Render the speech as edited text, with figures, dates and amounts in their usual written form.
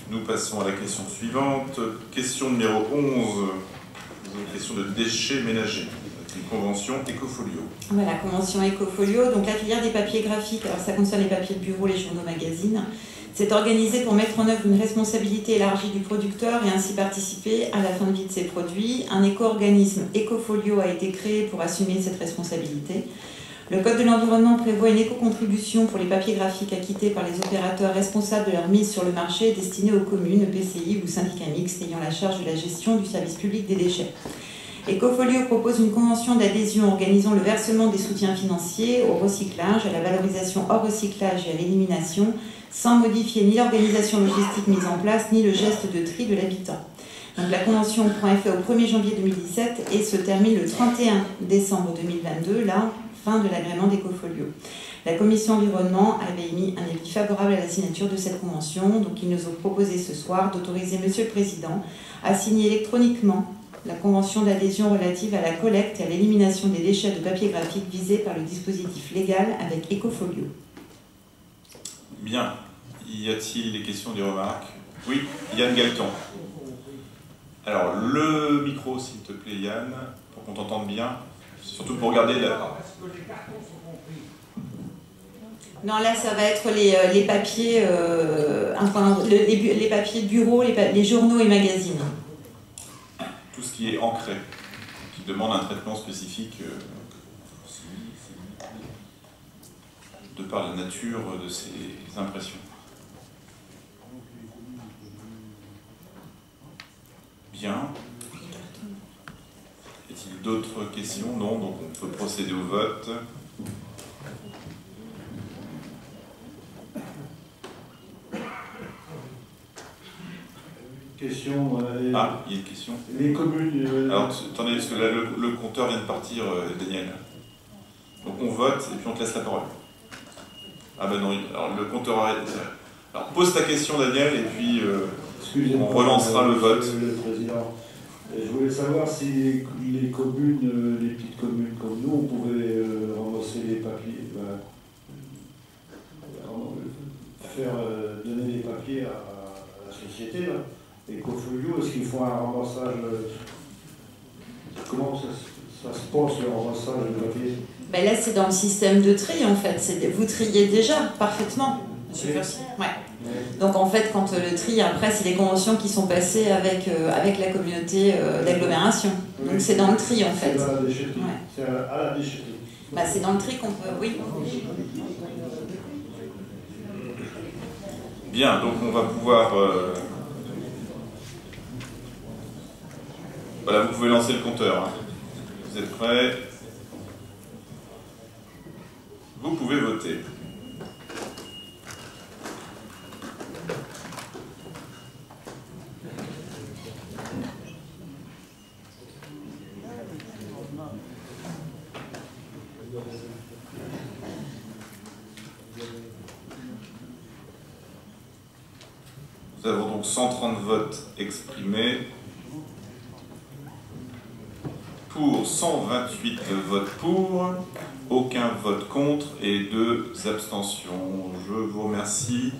Nous passons à la question suivante. Question numéro 11. Une question de déchets ménagers. Une convention Ecofolio. Voilà, convention Ecofolio. Donc la filière des papiers graphiques, alors ça concerne les papiers de bureau, les journaux, magazines. C'est organisé pour mettre en œuvre une responsabilité élargie du producteur et ainsi participer à la fin de vie de ses produits. Un éco-organisme Ecofolio a été créé pour assumer cette responsabilité. Le Code de l'environnement prévoit une éco-contribution pour les papiers graphiques acquittés par les opérateurs responsables de leur mise sur le marché destinée aux communes, EPCI ou syndicats mixtes ayant la charge de la gestion du service public des déchets. Ecofolio propose une convention d'adhésion organisant le versement des soutiens financiers au recyclage, à la valorisation hors recyclage et à l'élimination, sans modifier ni l'organisation logistique mise en place, ni le geste de tri de l'habitat. Donc, la convention prend effet au 1er janvier 2017 et se termine le 31 décembre 2022, la fin de l'agrément d'Ecofolio. La commission environnement avait émis un avis favorable à la signature de cette convention, donc ils nous ont proposé ce soir d'autoriser Monsieur le Président à signer électroniquement la convention d'adhésion relative à la collecte et à l'élimination des déchets de papier graphique visés par le dispositif légal avec Ecofolio. Bien. Y a-t-il des questions, des remarques? Oui, Yann Galton. Alors, le micro, s'il te plaît, Yann, pour qu'on t'entende bien. Surtout pour regarder la... Non, là, ça va être les papiers, les papiers bureaux, les journaux et magazines. Tout ce qui est ancré, qui demande un traitement spécifique de par la nature de ces impressions. Bien. Y a-t-il d'autres questions? Non, donc on peut procéder au vote. Question. Ah, il y a une question. Les communes. Alors, attendez, parce que là, le compteur vient de partir, Daniel. Donc on vote et puis on te laisse la parole. Ah ben non, alors le compteur arrête. Alors pose ta question, Daniel, et puis on relancera le vote. Le Président, je voulais savoir si les communes, les petites communes comme nous, on pouvait ramasser les papiers, donner des papiers à la société, là. Ecofolio, est-ce qu'il faut un ramassage? Comment ça se passe, le ramassage de papier? Ben là, c'est dans le système de tri, en fait. Vous triez déjà parfaitement, monsieur Percy. Ouais. Donc, en fait, quand le tri, après, c'est les conventions qui sont passées avec la communauté d'agglomération. Donc, c'est dans le tri, en fait. C'est à la déchetterie. Ouais. C'est à la déchetterie. Bah, c'est dans le tri qu'on peut... Oui. Bien, donc on va pouvoir... Voilà, vous pouvez lancer le compteur. Hein. Vous êtes prêts? Vous pouvez voter. Nous avons donc 130 votes exprimés. Pour 128 votes pour, aucun vote contre et 2 abstentions. Je vous remercie.